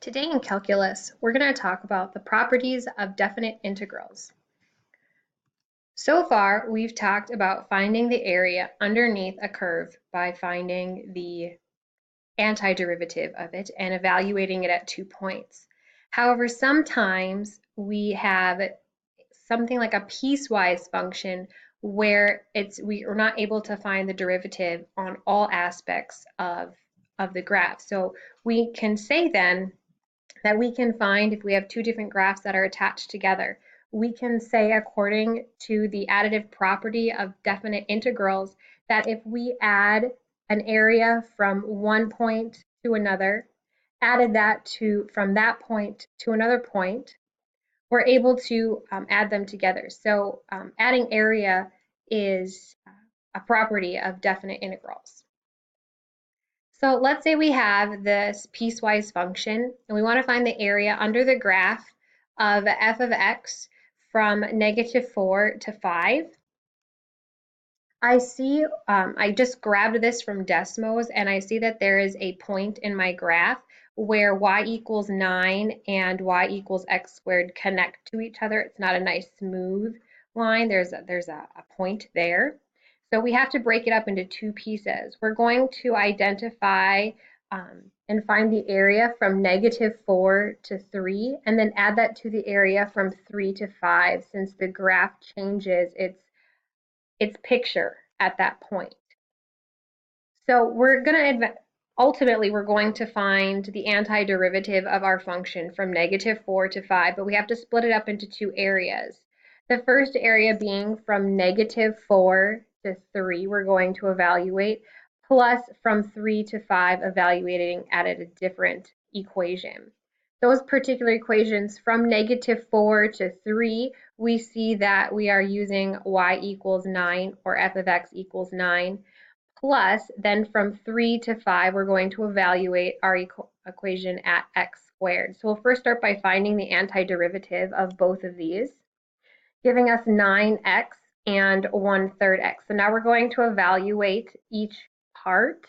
Today in calculus, we're going to talk about the properties of definite integrals. So far, we've talked about finding the area underneath a curve by finding the antiderivative of it and evaluating it at 2 points. However, sometimes we have something like a piecewise function where we're not able to find the derivative on all aspects of the graph. So we can say then that we can find if we have two different graphs that are attached together. We can say, according to the additive property of definite integrals, that if we add an area from one point to another, added that from that point to another point, we're able to add them together. So adding area is a property of definite integrals. So let's say we have this piecewise function and we want to find the area under the graph of f of x from -4 to 5. I see, I just grabbed this from Desmos and I see that there is a point in my graph where y equals 9 and y equals x squared connect to each other. It's not a nice smooth line. There's a point there. So we have to break it up into two pieces. We're going to identify and find the area from -4 to 3 and then add that to the area from 3 to 5 since the graph changes its picture at that point. So ultimately we're going to find the antiderivative of our function from -4 to 5, but we have to split it up into two areas. The first area being from -4 to 3, we're going to evaluate, plus from 3 to 5 evaluating at a different equation. Those particular equations from -4 to 3, we see that we are using y equals 9 or f of x equals 9. Plus, then from 3 to 5, we're going to evaluate our equation at x squared. So we'll first start by finding the antiderivative of both of these, giving us 9x and 1/3 x. So now we're going to evaluate each part.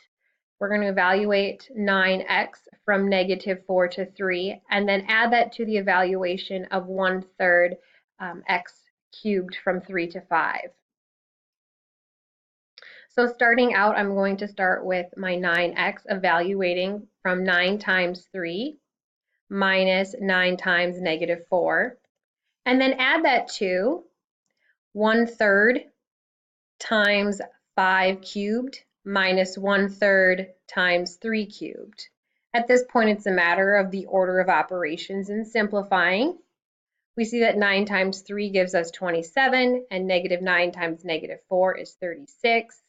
We're going to evaluate 9x from -4 to 3, and then add that to the evaluation of 1/3 x cubed from 3 to 5. So starting out, I'm going to start with my 9x, evaluating from 9 times 3 minus 9 times -4, and then add that to 1/3 times 5 cubed minus 1/3 times 3 cubed. At this point, it's a matter of the order of operations and simplifying. We see that 9 times 3 gives us 27, and -9 times -4 is 36.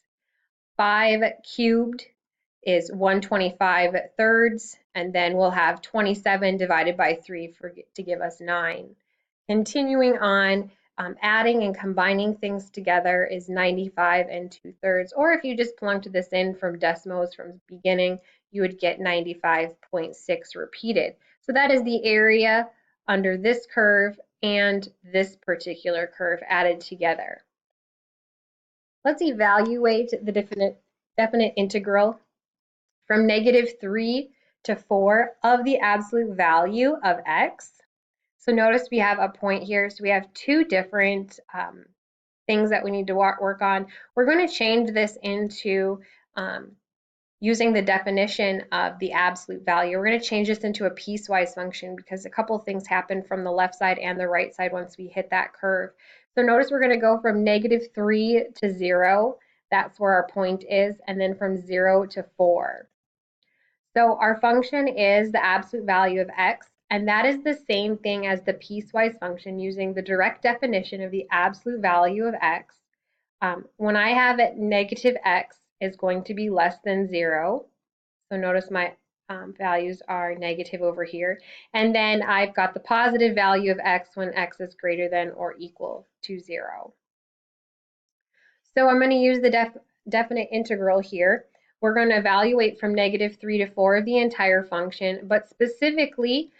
5 cubed is 125 thirds, and then we'll have 27 divided by 3 to give us 9. Continuing on, adding and combining things together is 95 and 2/3, or if you just plunked this in from Desmos from the beginning, you would get 95.6 repeated. So that is the area under this curve and this particular curve added together. Let's evaluate the definite integral from -3 to 4 of the absolute value of x. So notice we have a point here. So we have two different things that we need to work on. We're going to change this into using the definition of the absolute value. We're going to change this into a piecewise function because a couple things happen from the left side and the right side once we hit that curve. So notice we're going to go from -3 to 0. That's where our point is, and then from 0 to 4. So our function is the absolute value of x, and that is the same thing as the piecewise function using the direct definition of the absolute value of x. When I have it -x is going to be less than 0. So notice my values are negative over here. And then I've got the positive value of x when x is greater than or equal to 0. So I'm going to use the definite integral here. We're going to evaluate from -3 to 4 of the entire function, but specifically,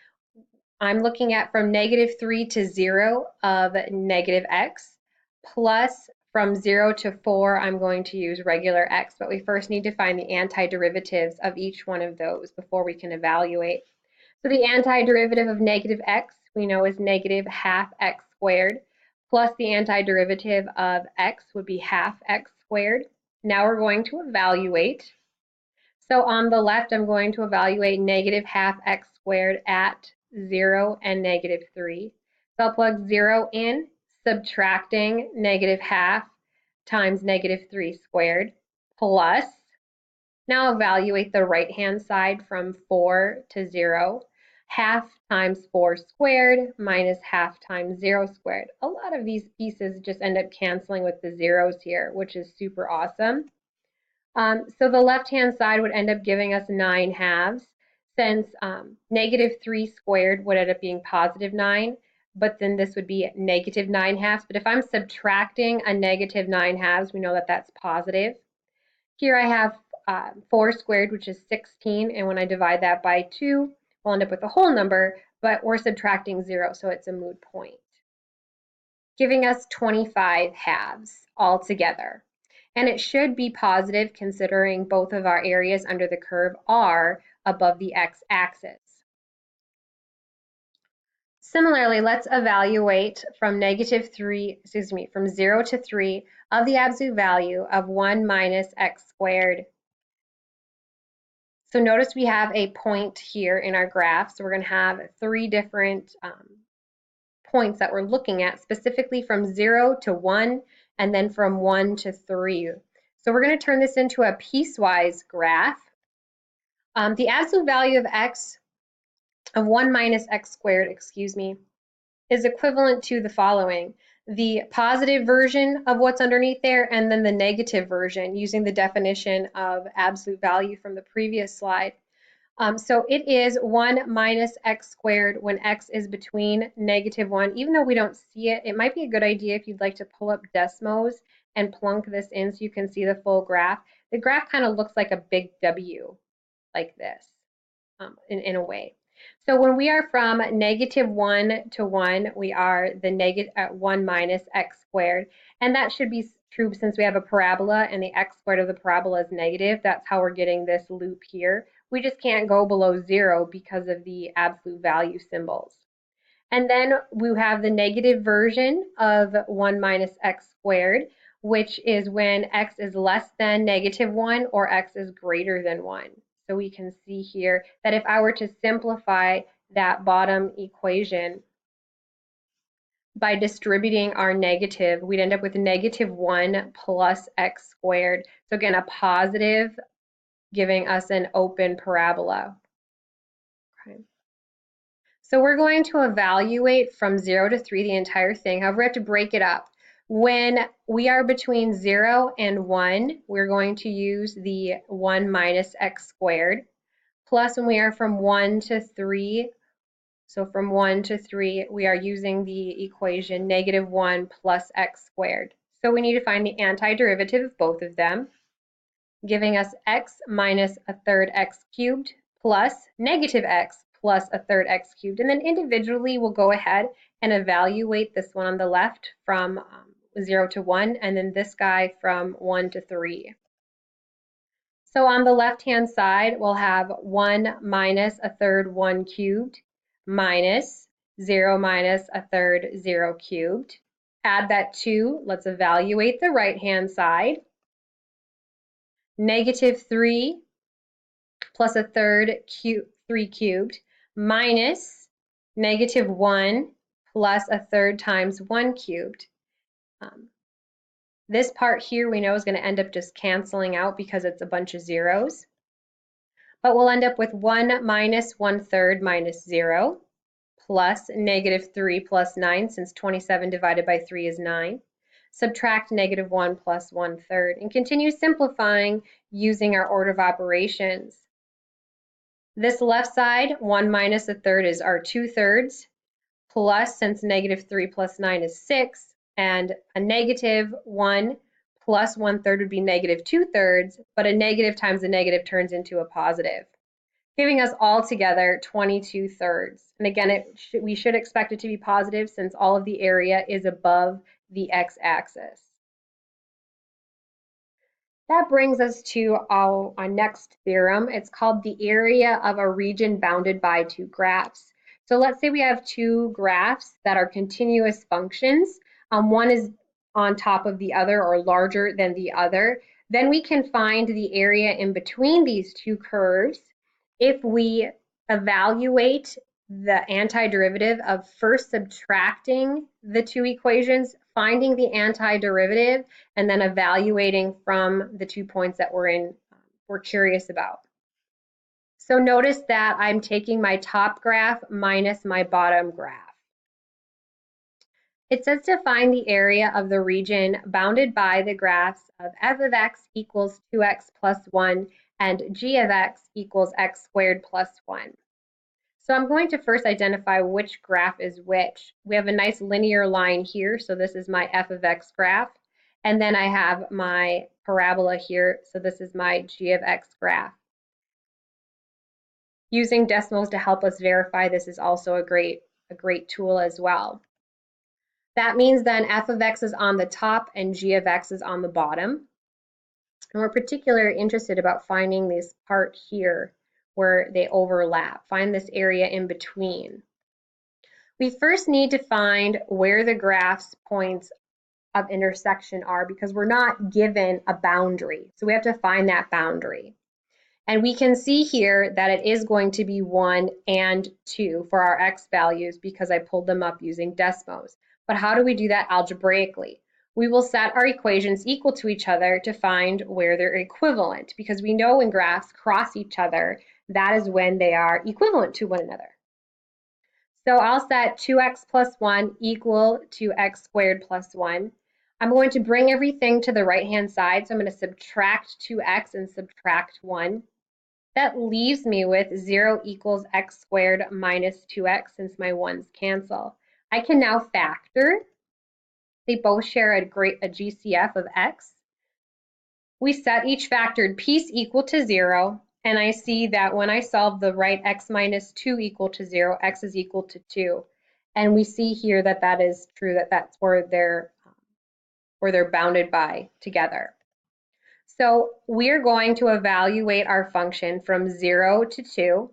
I'm looking at from -3 to 0 of -x, plus from 0 to 4, I'm going to use regular x, but we first need to find the antiderivatives of each one of those before we can evaluate. So the antiderivative of negative x we know is negative half x squared, plus the antiderivative of x would be half x squared. Now we're going to evaluate. So on the left, I'm going to evaluate negative half x squared at 0 and negative 3. So I'll plug 0 in, subtracting negative half times negative 3 squared, plus, now evaluate the right-hand side from 4 to 0. Half times 4 squared minus half times 0 squared. A lot of these pieces just end up canceling with the zeros here, which is super awesome. So the left-hand side would end up giving us 9 halves, since negative 3 squared would end up being positive 9, but then this would be negative 9 halves. But if I'm subtracting a negative 9 halves, we know that that's positive. Here I have 4 squared, which is 16, and when I divide that by 2, we'll end up with a whole number, but we're subtracting 0, so it's a moot point, giving us 25 halves altogether. And it should be positive considering both of our areas under the curve are above the x-axis. Similarly, let's evaluate from from 0 to 3 of the absolute value of 1 minus x squared. So notice we have a point here in our graph. So we're going to have 3 different points that we're looking at, specifically from 0 to 1 and then from 1 to 3. So we're going to turn this into a piecewise graph. The absolute value of x, of 1 minus x squared, is equivalent to the following: the positive version of what's underneath there and then the negative version using the definition of absolute value from the previous slide. So it is 1 minus x squared when x is between negative 1. Even though we don't see it, it might be a good idea if you'd like to pull up Desmos and plunk this in so you can see the full graph. The graph kind of looks like a big W, like this, in a way. So when we are from negative 1 to 1, we are the negative 1 minus x squared. And that should be true since we have a parabola and the x squared of the parabola is negative. That's how we're getting this loop here. We just can't go below 0 because of the absolute value symbols. And then we have the negative version of 1 minus x squared, which is when x is less than negative 1 or x is greater than 1. So we can see here that if I were to simplify that bottom equation by distributing our negative, we'd end up with negative 1 plus x squared. So again, a positive giving us an open parabola. Okay. So we're going to evaluate from 0 to 3 the entire thing. However, we have to break it up. When we are between 0 and 1, we're going to use the 1 minus x squared. Plus, when we are from 1 to 3, so from 1 to 3, we are using the equation negative 1 plus x squared. So we need to find the antiderivative of both of them, giving us x minus a third x cubed plus negative x plus a third x cubed. And then individually, we'll go ahead and evaluate this one on the left from 0 to 1, and then this guy from 1 to 3. So on the left-hand side, we'll have 1 minus a third 1 cubed minus 0 minus a third 0 cubed. Add that to, let's evaluate the right-hand side. Negative 3 plus a third 3 cubed minus negative 1 plus a third times 1 cubed. This part here we know is going to end up just canceling out because it's a bunch of zeros. But we'll end up with 1 minus 1/3 minus 0 plus negative 3 plus 9, since 27 divided by 3 is 9. Subtract negative 1 plus 1/3 and continue simplifying using our order of operations. This left side, 1 minus a third is our 2/3, plus, since negative 3 plus 9 is 6, and a negative 1 plus 1/3 would be negative 2/3, but a negative times a negative turns into a positive, giving us altogether 22/3. And again, we should expect it to be positive since all of the area is above the x-axis. That brings us to our next theorem. It's called the area of a region bounded by two graphs. So let's say we have two graphs that are continuous functions. One is on top of the other or larger than the other. Then we can find the area in between these two curves if we evaluate the antiderivative of first subtracting the two equations, finding the antiderivative, and then evaluating from the 2 points that we're curious about. So notice that I'm taking my top graph minus my bottom graph. It says to find the area of the region bounded by the graphs of f of x equals 2x plus 1 and g of x equals x squared plus 1. So I'm going to first identify which graph is which. We have a nice linear line here, so this is my f of x graph. And then I have my parabola here, so this is my g of x graph. Using decimals to help us verify this is also a great tool as well. That means then f of x is on the top and g of x is on the bottom. And we're particularly interested about finding this part here where they overlap. Find this area in between. We first need to find where the graph's points of intersection are because we're not given a boundary. So we have to find that boundary. And we can see here that it is going to be 1 and 2 for our x values because I pulled them up using decimals. But how do we do that algebraically? We will set our equations equal to each other to find where they're equivalent because we know when graphs cross each other, that is when they are equivalent to one another. So I'll set 2x plus 1 equal to x squared plus 1. I'm going to bring everything to the right-hand side, so I'm going to subtract 2x and subtract 1. That leaves me with 0 equals x squared minus 2x since my 1's cancel. I can now factor. They both share a GCF of x. We set each factored piece equal to 0, and I see that when I solve the right x minus 2 equal to 0, x is equal to 2. And we see here that that is true, that that's where they're bounded by together. So we're going to evaluate our function from 0 to 2.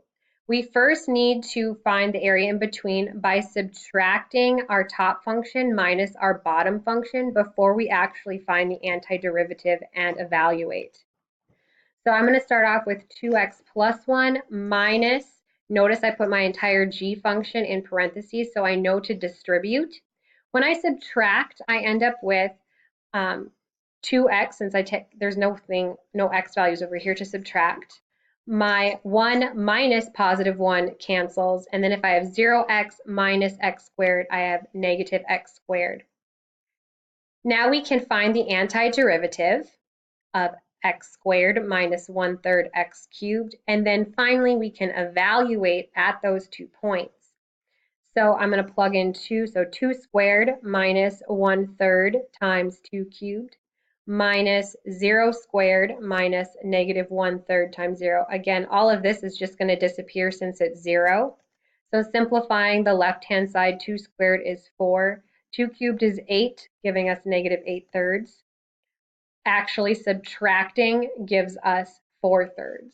We first need to find the area in between by subtracting our top function minus our bottom function before we actually find the antiderivative and evaluate. So I'm going to start off with 2x plus 1 minus, notice I put my entire g function in parentheses so I know to distribute. When I subtract, I end up with 2x, since there's no x values over here to subtract. My 1 minus positive 1 cancels, and then if I have 0x minus x squared, I have negative x squared. Now we can find the antiderivative of x squared minus 1/3 x cubed, and then finally we can evaluate at those 2 points. So I'm going to plug in 2, so 2 squared minus 1/3 times 2 cubed minus 0 squared minus negative 1/3 times 0. Again, all of this is just going to disappear since it's 0. So simplifying the left-hand side, 2 squared is 4. 2 cubed is 8, giving us negative 8/3. Actually subtracting gives us 4/3.